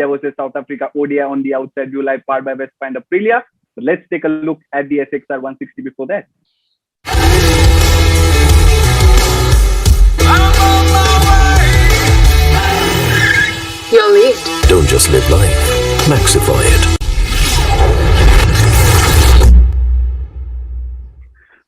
India versus South Africa ODI on the Outside View Live, powered by Vespa and Aprilia. So let's take a look at the SXR 160 before that. You're late. Don't just live life, maxify it.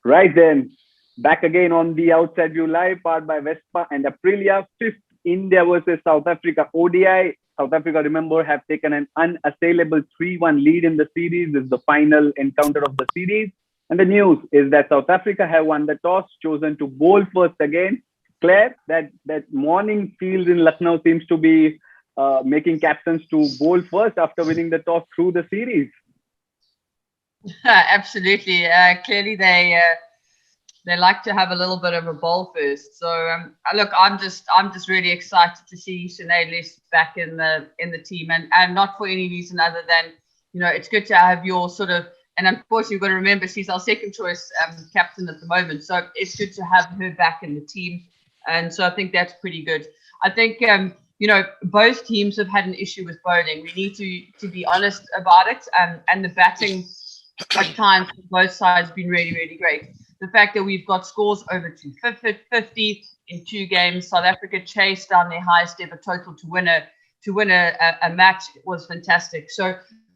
Right then, back again on the Outside View Live, powered by Vespa and Aprilia. Fifth India versus South Africa ODI. South Africa, remember, have taken an unassailable 3-1 lead in the series. This is the final encounter of the series. And the news is that South Africa have won the toss, chosen to bowl first again. Claire, that morning field in Lucknow seems to be making captains to bowl first after winning the toss through the series. Absolutely. Clearly, they like to have a little bit of a bowl first. So look, I'm just really excited to see Sinead back in the team, and not for any reason other than, you know, it's good to have your sort of, and unfortunately, you've got to remember she's our second choice captain at the moment. So it's good to have her back in the team, and so I think that's pretty good. I think you know, both teams have had an issue with bowling. We need to be honest about it, and the batting at times on both sides has been really, really great. The fact that we've got scores over 250 in 2 games, South Africa chased down their highest ever total to win a match was fantastic. So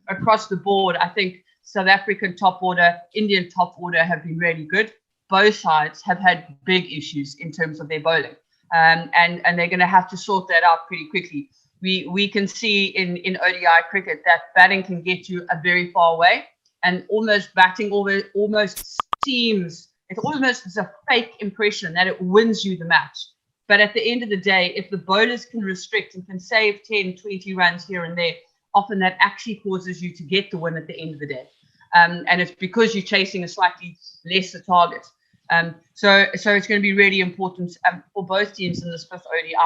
across the board, I think South African top order, Indian top order have been really good. Both sides have had big issues in terms of their bowling, and they're going to have to sort that out pretty quickly. We can see in ODI cricket that batting can get you a very far way. And batting almost seems, it's almost a fake impression that it wins you the match. But at the end of the day, if the bowlers can restrict and can save 10, 20 runs here and there, often that actually causes you to get the win at the end of the day. And it's because you're chasing a slightly lesser target. So it's going to be really important for both teams in this 5th ODI.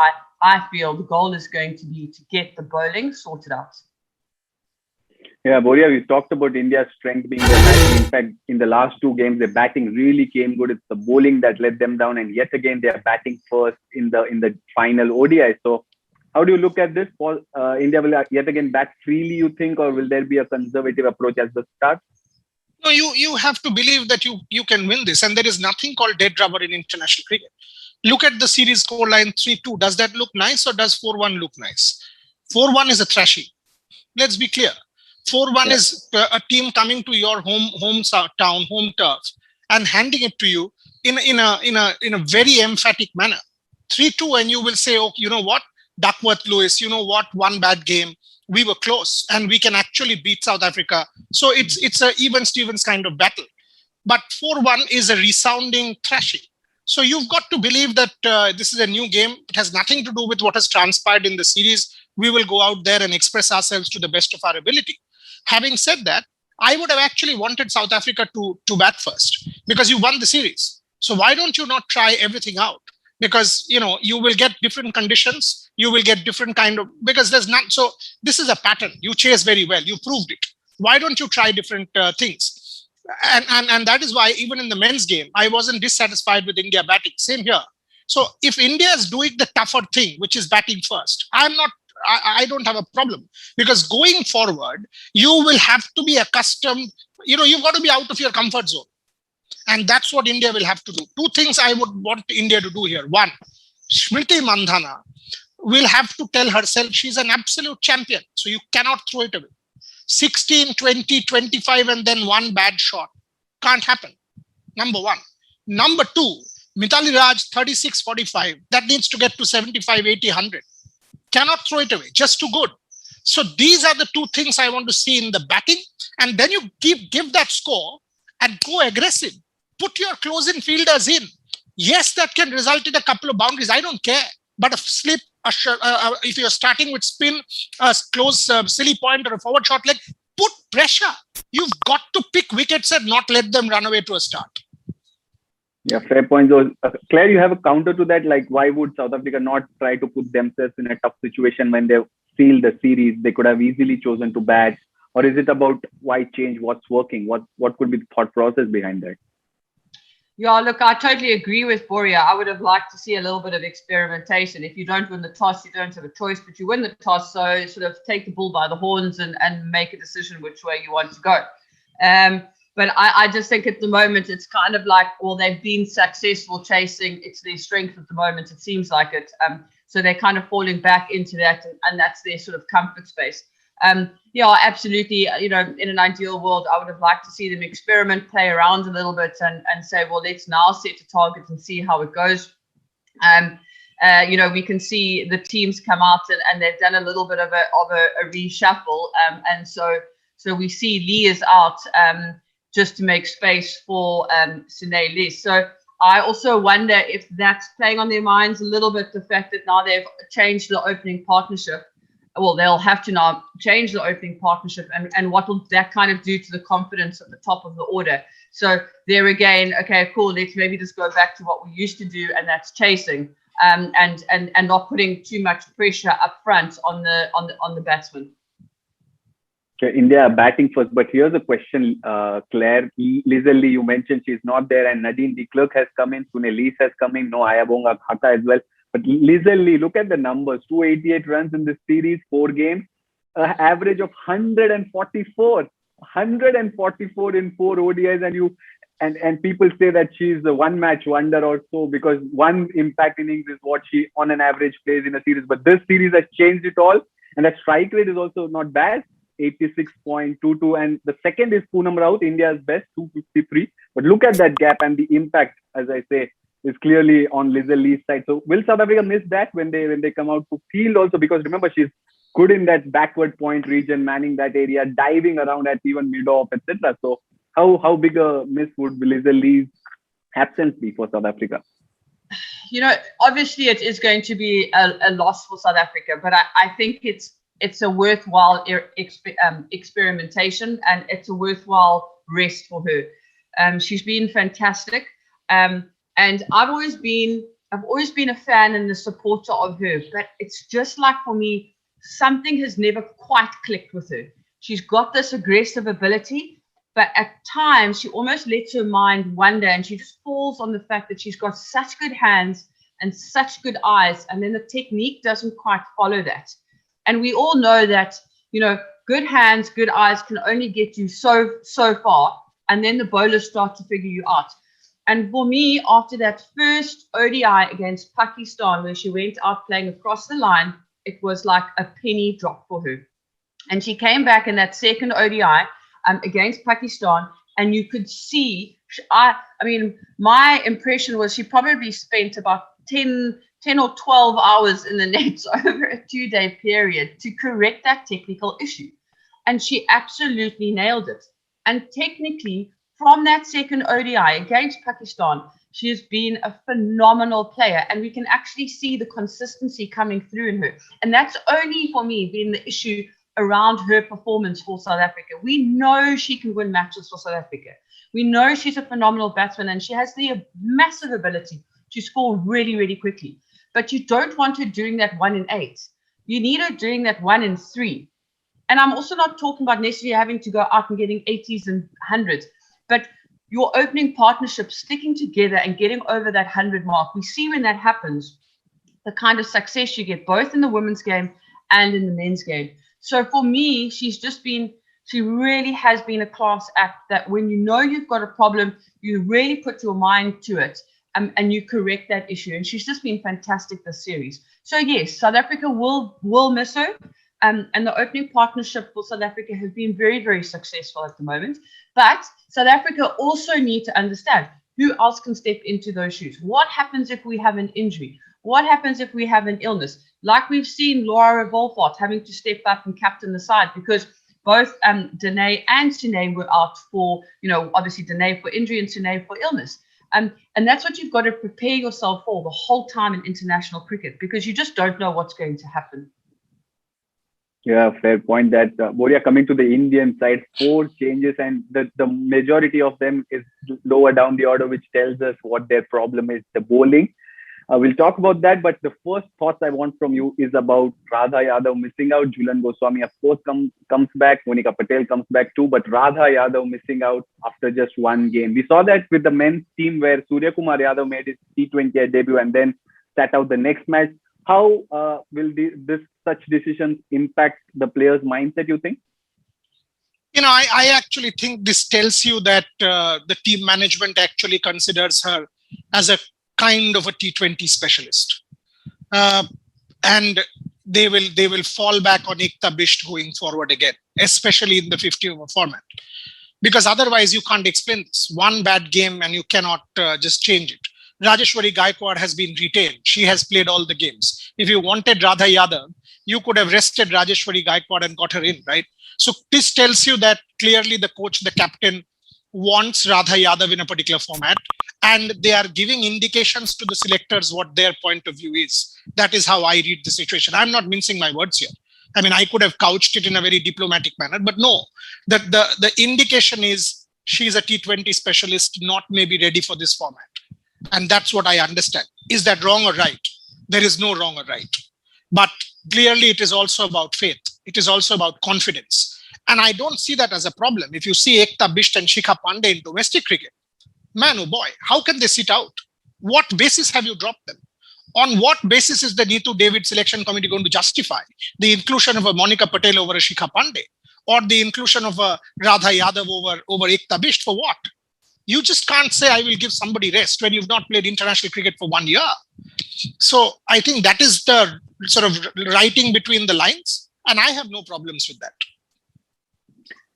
I feel the goal is going to be to get the bowling sorted out. Yeah, Boria, we talked about India's strength being their batting. In fact, in the last 2 games, their batting really came good. It's the bowling that let them down, and yet again, they are batting first in the final ODI. So, how do you look at this? India will yet again bat freely, you think, or will there be a conservative approach at the start? No, you have to believe that you can win this, and there is nothing called dead rubber in international cricket. Look at the series scoreline 3-2. Does that look nice, or does 4-1 look nice? 4-1 is a thrashing. Let's be clear. 4-1 is a team coming to your home turf and handing it to you in a very emphatic manner. 3-2, and you will say, oh, you know what, Duckworth Lewis, you know what, one bad game, we were close, and we can actually beat South Africa. So it's a even Stevens kind of battle. But 4-1 is a resounding thrashing. So you've got to believe that this is a new game. It has nothing to do with what has transpired in the series. We will go out there and express ourselves to the best of our ability. Having said that, I would have actually wanted South Africa to bat first, because you won the series. So why don't you not try everything out? Because, you know, you will get different conditions. You will get different because there's not. So this is a pattern. You chase very well. You proved it. Why don't you try different things? And that is why even in the men's game, I wasn't dissatisfied with India batting. Same here. So if India is doing the tougher thing, which is batting first, I don't have a problem, because going forward, you will have to be accustomed, you know, you've got to be out of your comfort zone. And that's what India will have to do. 2 things I would want India to do here. 1, Smriti Mandhana will have to tell herself she's an absolute champion. So you cannot throw it away. 16, 20, 25, and then 1 bad shot. Can't happen. Number 1. Number 2, Mithali Raj, 36, 45. That needs to get to 75, 80, 100. Cannot throw it away, just too good. So these are the 2 things I want to see in the batting. And then you give that score and go aggressive. Put your close-in fielders in. Yes, that can result in a couple of boundaries. I don't care. But a slip, if you're starting with spin, a close silly point or a forward short leg, put pressure. You've got to pick wickets and not let them run away to a start. Yeah, fair point. So, Claire, you have a counter to that. Like, why would South Africa not try to put themselves in a tough situation when they seal the series? They could have easily chosen to bat. Or is it about why change? What's working? What could be the thought process behind that? Yeah, look, I totally agree with Boria. I would have liked to see a little bit of experimentation. If you don't win the toss, you don't have a choice, but you win the toss. So sort of take the bull by the horns and make a decision which way you want to go. But I just think at the moment it's kind of like, well, they've been successful chasing. It's their strength at the moment. It seems like it. So they're kind of falling back into that, and that's their sort of comfort space. Yeah, absolutely. You know, in an ideal world, I would have liked to see them experiment, play around a little bit, and say, well, let's now set a target and see how it goes. You know, we can see the teams come out and they've done a little bit of a reshuffle, and so we see Lee is out just to make space for Sine Lee. So I also wonder if that's playing on their minds a little bit, the fact that now they've changed the opening partnership. Well, they'll have to now change the opening partnership, and what will that kind of do to the confidence at the top of the order? So there again, okay, cool. Let's maybe just go back to what we used to do, and that's chasing, and not putting too much pressure up front on the batsman. Okay, India batting first, but here's a question, Claire. Lizelle, you mentioned she's not there, and Nadine de Klerk has come in, Sune Lee has come in, no Ayabonga Khata as well. But Lizelle, look at the numbers: 288 runs in this series, 4 games, average of 144 in 4 ODIs, and people say that she's a one-match wonder or so because one impact innings is what she on an average plays in a series. But this series has changed it all, and that strike rate is also not bad, 86.22, and the second is Poonam Raut, India's best, 253. But look at that gap, and the impact, as I say, is clearly on Lizelle Lee's side. So will South Africa miss that when they come out to field also? Because remember, she's good in that backward point region, manning that area, diving around at even mid-off, etc. So how big a miss would Lizelle Lee's absence be for South Africa? You know, obviously it is going to be a loss for South Africa, but I think it's a worthwhile experimentation, and it's a worthwhile rest for her. She's been fantastic. And I've always been a fan and a supporter of her, but it's just like, for me, something has never quite clicked with her. She's got this aggressive ability, but at times she almost lets her mind wander, and she just falls on the fact that she's got such good hands and such good eyes, and then the technique doesn't quite follow that. And we all know that, you know, good hands, good eyes can only get you so far, and then the bowlers start to figure you out. And for me, after that first ODI against Pakistan, where she went out playing across the line, it was like a penny drop for her. And she came back in that second ODI against Pakistan, and you could see, I mean, my impression was she probably spent about 10 or 12 hours in the nets over a 2-day period to correct that technical issue. And she absolutely nailed it. And technically, from that second ODI against Pakistan, she has been a phenomenal player, and we can actually see the consistency coming through in her. And that's only, for me, been the issue around her performance for South Africa. We know she can win matches for South Africa. We know she's a phenomenal batsman, and she has the massive ability to score really, really quickly. But you don't want her doing that 1 in 8. You need her doing that 1 in 3. And I'm also not talking about necessarily having to go out and getting 80s and 100s. But your opening partnership sticking together and getting over that 100 mark, we see when that happens, the kind of success you get both in the women's game and in the men's game. So for me, she really has been a class act that when you know you've got a problem, you really put your mind to it and you correct that issue. And she's just been fantastic this series. So yes, South Africa will miss her. And the opening partnership for South Africa has been very, very successful at the moment. But South Africa also need to understand who else can step into those shoes. What happens if we have an injury? What happens if we have an illness? Like we've seen Laura Wolfart having to step up and captain the side because both Danae and Sine were out for, obviously Danae for injury and Sine for illness. And that's what you've got to prepare yourself for the whole time in international cricket, because you just don't know what's going to happen. Yeah, fair point. That Boria, coming to the Indian side, 4 changes, and the majority of them is lower down the order, which tells us what their problem is, the bowling. We'll talk about that, but the first thoughts I want from you is about Radha Yadav missing out. Jhulan Goswami, of course, comes back. Monika Patel comes back too, but Radha Yadav missing out after just one game. We saw that with the men's team where Surya Kumar Yadav made his T20 debut and then sat out the next match. How will such decisions impact the players' mindset, you think? I actually think this tells you that the team management actually considers her as a kind of a T20 specialist. And they will fall back on Ekta Bisht going forward again, especially in the 50-over format. Because otherwise you can't explain this. One bad game and you cannot just change it. Rajeshwari Gaikwad has been retained. She has played all the games. If you wanted Radha Yadav, you could have rested Rajeshwari Gaikwad and got her in, right? So this tells you that clearly the coach, the captain, wants Radha Yadav in a particular format, and they are giving indications to the selectors what their point of view is. That is how I read the situation. I'm not mincing my words here. I mean, I could have couched it in a very diplomatic manner, but no, the indication is she's a T20 specialist, not maybe ready for this format. And that's what I understand. Is that wrong or right? There is no wrong or right. But clearly it is also about faith. It is also about confidence. And I don't see that as a problem. If you see Ekta Bisht and Shikha Pandey in domestic cricket, man, oh boy, how can they sit out? What basis have you dropped them? On what basis is the Neetu David selection committee going to justify the inclusion of a Monika Patel over a Shikha Pandey, or the inclusion of a Radha Yadav over Ekta Bisht? For what? You just can't say I will give somebody rest when you've not played international cricket for 1 year. So I think that is the sort of writing between the lines, and I have no problems with that.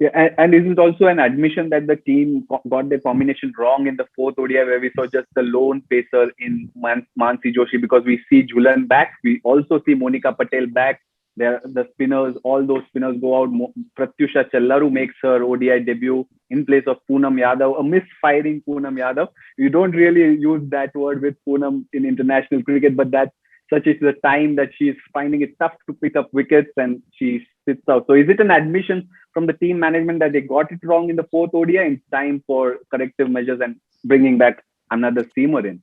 Yeah, and is it also an admission that the team got the combination wrong in the fourth ODI, where we saw just the lone pacer in Mansi Joshi? Because we see Jhulan back, we also see Monika Patel back. The spinners, all those spinners go out. Pratyusha Challaru makes her ODI debut in place of Poonam Yadav, a misfiring Poonam Yadav. You don't really use that word with Poonam in international cricket, but that such is the time that she's finding it tough to pick up wickets and she sits out. So is it an admission from the team management that they got it wrong in the fourth ODI and it's time for corrective measures and bringing back another seamer in?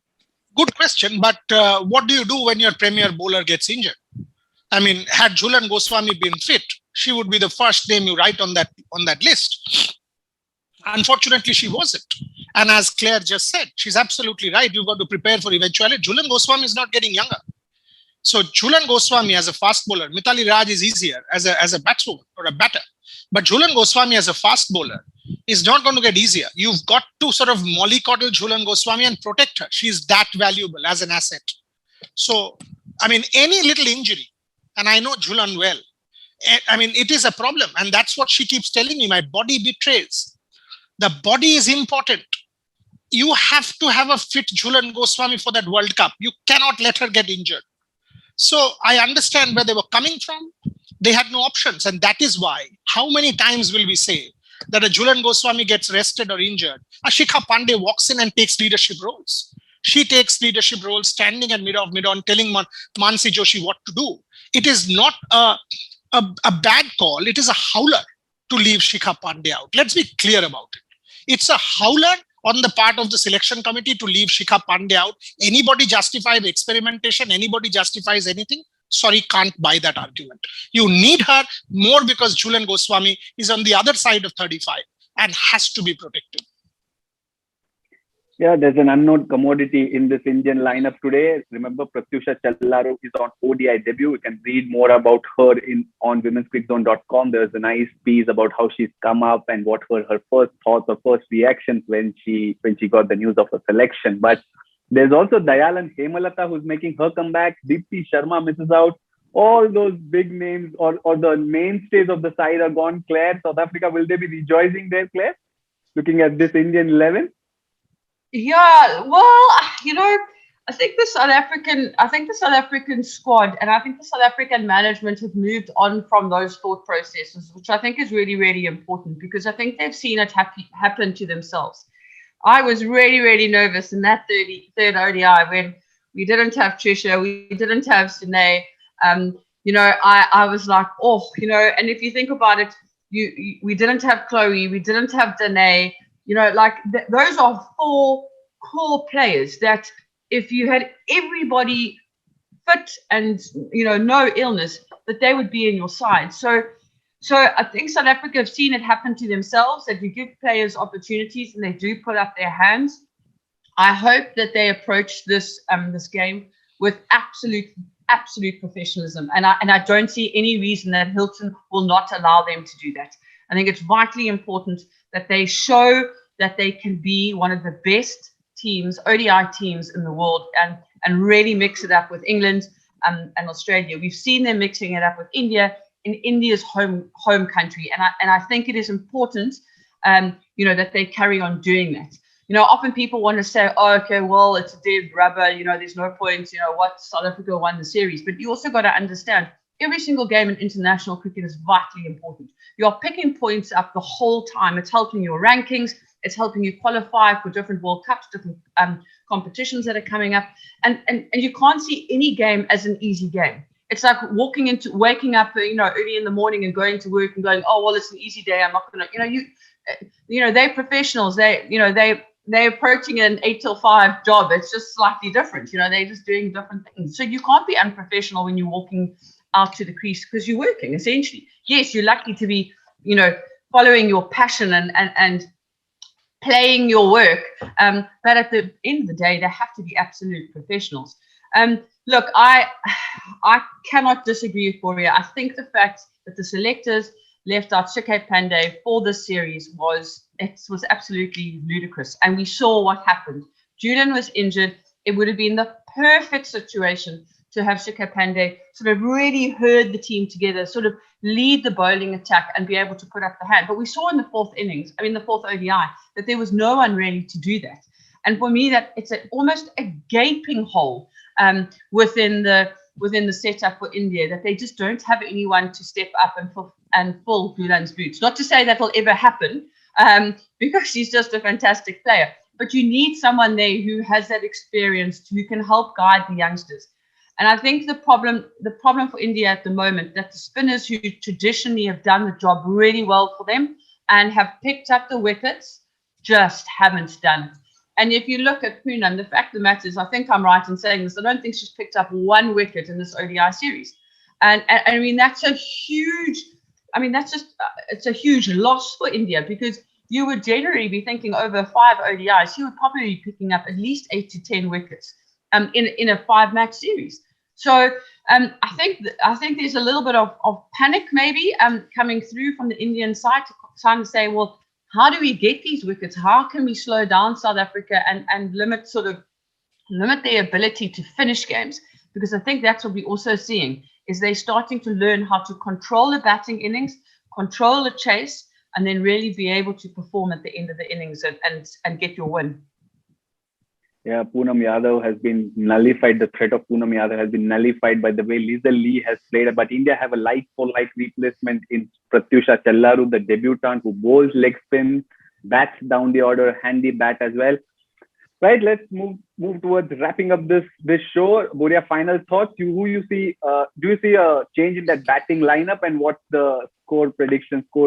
Good question, but what do you do when your premier bowler gets injured? I mean, had Jhulan Goswami been fit, she would be the first name you write on that list. Unfortunately, she wasn't. And as Claire just said, she's absolutely right. You've got to prepare for eventuality. Jhulan Goswami is not getting younger. So Jhulan Goswami as a fast bowler, Mithali Raj is easier as a batswoman or a batter. But Jhulan Goswami as a fast bowler is not going to get easier. You've got to sort of mollycoddle Jhulan Goswami and protect her. She's that valuable as an asset. So, I mean, any little injury, and I know Jhulan well, I mean, it is a problem. And that's what she keeps telling me. My body betrays. The body is important. You have to have a fit Jhulan Goswami for that World Cup. You cannot let her get injured. So I understand where they were coming from. They had no options. And that is why, how many times will we say that a Jhulan Goswami gets rested or injured? Shikha Pandey walks in and takes leadership roles. She takes leadership roles, standing at mid-on, telling Mansi Joshi what to do. It is not a bad call. It is a howler to leave Shikha Pandey out. Let's be clear about it. It's a howler on the part of the selection committee to leave Shikha Pandey out. Anybody justify the experimentation? Anybody justifies anything? Sorry, can't buy that argument. You need her more because Jhulan Goswami is on the other side of 35 and has to be protected. Yeah, there's an unknown commodity in this Indian lineup today. Remember, Pratyusha Challaru is on ODI debut. You can read more about her on womenscrickzone.com. There's a nice piece about how she's come up and what were her first thoughts or first reactions when she got the news of her selection. But there's also Dayalan Hemalata who's making her comeback. Deepti Sharma misses out. All those big names or the mainstays of the side are gone. Claire, South Africa, will they be rejoicing there, Claire? Looking at this Indian 11? Yeah, well, I think the South African squad and I think the South African management have moved on from those thought processes, which I think is really, really important because I think they've seen it happen to themselves. I was really, really nervous in that third ODI when we didn't have Trisha, we didn't have Sine. I was like, and if you think about it, we didn't have Chloe, we didn't have Danae. Those are four core players that if you had everybody fit and no illness, that they would be in your side. So I think South Africa have seen it happen to themselves, that you give players opportunities and they do put up their hands. I hope that they approach this game with absolute professionalism, and I don't see any reason that Hilton will not allow them to do that. I think it's vitally important that they show that they can be one of the best teams, ODI teams in the world, and really mix it up with England and Australia. We've seen them mixing it up with India in India's home country, and I think it is important, that they carry on doing that. Often people want to say, oh, okay, well, it's a dead rubber, there's no point, what South Africa won the series. But you also got to understand, every single game in international cricket is vitally important. You're picking points up the whole time. It's helping your rankings. It's helping you qualify for different World Cups, different competitions that are coming up. And you can't see any game as an easy game. It's like waking up, early in the morning and going to work and going, oh, well, it's an easy day. I'm not going to, they're professionals. They're approaching an 8 till 5 job. It's just slightly different. They're just doing different things. So you can't be unprofessional when you're walking out to the crease because you're working, essentially. Yes, you're lucky to be, following your passion and playing your work. But at the end of the day, they have to be absolute professionals. Look, I cannot disagree with Boria. I think the fact that the selectors left out Sudarshanan Pandey for this series was absolutely ludicrous. And we saw what happened. Julian was injured. It would have been the perfect situation to have Sudarshanan Pandey sort of really herd the team together, sort of lead the bowling attack and be able to put up the hand. But we saw in the fourth ODI, that there was no one really to do that. And for me, that it's almost a gaping hole within the setup for India, that they just don't have anyone to step up and fill Gulan's boots. Not to say that will ever happen, because he's just a fantastic player. But you need someone there who has that experience, who can help guide the youngsters. And I think the problem for India at the moment, that the spinners who traditionally have done the job really well for them and have picked up the wickets just haven't done it. And if you look at Poonam, the fact of the matter is, I think I'm right in saying this, I don't think she's picked up one wicket in this ODI series. And I mean, that's a huge, it's a huge loss for India, because you would generally be thinking over 5 ODIs, she would probably be picking up at least 8 to 10 wickets in a 5-match series. So I think there's a little bit of panic maybe coming through from the Indian side, trying to say, well, how do we get these wickets? How can we slow down South Africa and limit their ability to finish games? Because I think that's what we're also seeing, is they're starting to learn how to control the batting innings, control the chase, and then really be able to perform at the end of the innings and get your win. Yeah, Poonam Yadav has been nullified. The threat of Poonam Yadav has been nullified by the way Lisa Lee has played. But India have a like-for-like replacement in Pratyusha Challaru, the debutant, who bowls leg spin, bats down the order, handy bat as well. Right, let's move towards wrapping up this show. Boria, final thoughts. Do you see a change in that batting lineup, and what's the score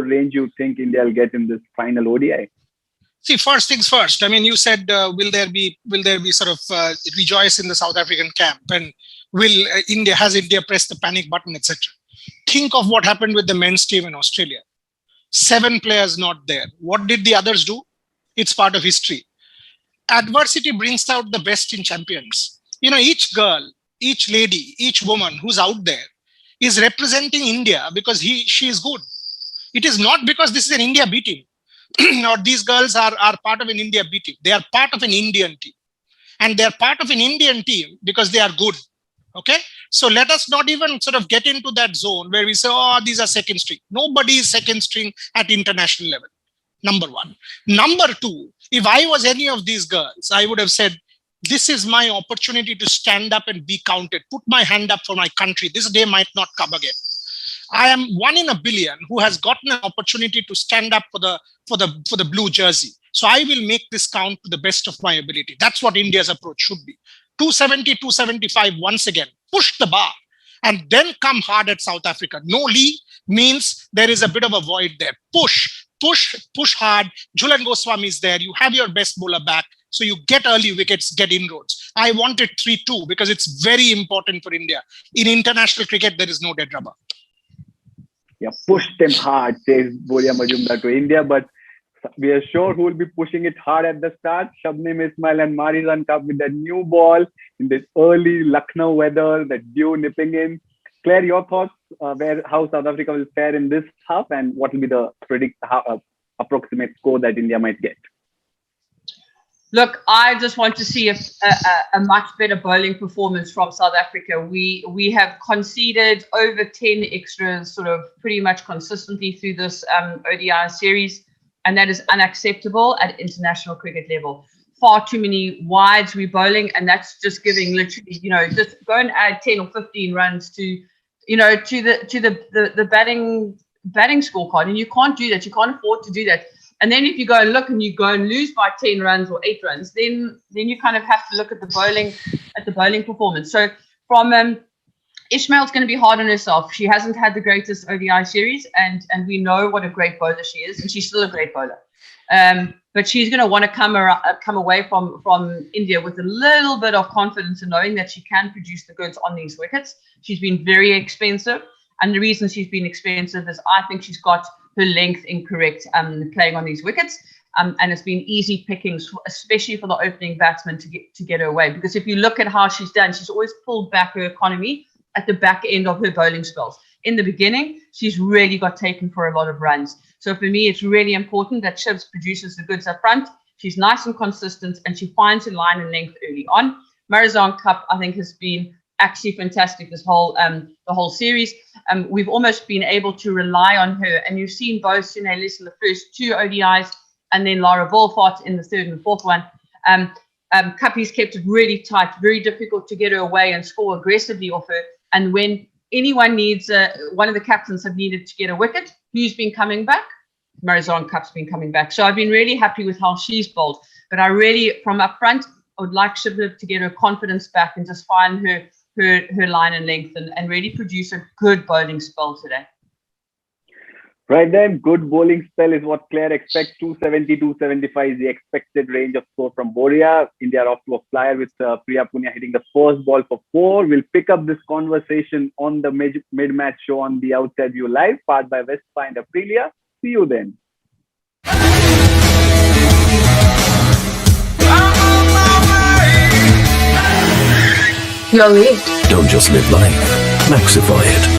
range you think India will get in this final ODI? See, first things first. I mean, you said, will there be sort of rejoice in the South African camp, and has India pressed the panic button, etc. Think of what happened with the men's team in Australia. 7 players not there. What did the others do? It's part of history. Adversity brings out the best in champions. Each girl, each lady, each woman who's out there is representing India because she is good. It is not because this is an India B team. Or these girls are part of an India B team. They are part of an Indian team. And they are part of an Indian team because they are good. Okay? So let us not even sort of get into that zone where we say, oh, these are second string. Nobody is second string at international level. Number one. Number two, if I was any of these girls, I would have said, this is my opportunity to stand up and be counted. Put my hand up for my country. This day might not come again. I am 1 in a billion who has gotten an opportunity to stand up for the blue jersey. So I will make this count to the best of my ability. That's what India's approach should be. 270, 275 once again. Push the bar and then come hard at South Africa. No Lee means there is a bit of a void there. Push hard. Jhulan Goswami is there. You have your best bowler back. So you get early wickets, get inroads. I wanted 3-2 because it's very important for India. In international cricket, there is no dead rubber. Yeah, pushed them hard, says Boria Majumdar to India, but we are sure who will be pushing it hard at the start. Shabnim Ismail and Marizan Cup with that new ball in this early Lucknow weather, that dew nipping in. Claire, your thoughts how South Africa will fare in this half and what will be the approximate score that India might get? Look, I just want to see a much better bowling performance from South Africa. We have conceded over 10 extras sort of pretty much consistently through this ODI series, and that is unacceptable at international cricket level. Far too many wides we're bowling, and that's just giving literally, just go and add 10 or 15 runs to the batting scorecard, and you can't do that. You can't afford to do that. And then if you go and look and you go and lose by 10 runs or 8 runs, then you kind of have to look at the bowling performance. So from Ismail's going to be hard on herself. She hasn't had the greatest ODI series, and we know what a great bowler she is, and she's still a great bowler. But she's going to want to come away from India with a little bit of confidence in knowing that she can produce the goods on these wickets. She's been very expensive, and the reason she's been expensive is I think she's got her length incorrect playing on these wickets, and it's been easy pickings, especially for the opening batsman to get her away. Because if you look at how she's done, she's always pulled back her economy at the back end of her bowling spells. In the beginning, she's really got taken for a lot of runs. So for me, it's really important that Shivs produces the goods up front. She's nice and consistent, and she finds her line and length early on. Marizan Cup, I think, has been actually fantastic this whole the whole series. We've almost been able to rely on her, and you've seen both Sudarshanan in the first 2 ODIs, and then Lara Wolfart in the 3rd and 4th one. Cuppy's kept it really tight, very difficult to get her away and score aggressively off her. And when anyone needs, one of the captains have needed to get a wicket, who's been coming back? Marizan Cup's been coming back. So I've been really happy with how she's bowled. But I really, from up front, I would like Shiv to get her confidence back and just find her line and length and really produce a good bowling spell today. Right then, good bowling spell is what Claire expects. 270, 275 is the expected range of score from Boria. India are off to a flyer with Priya Punia hitting the first ball for 4. We'll pick up this conversation on the mid-match show on the Outside View Live, powered by Vespa and Aprilia. See you then. You're late. Don't just live life, maxify it.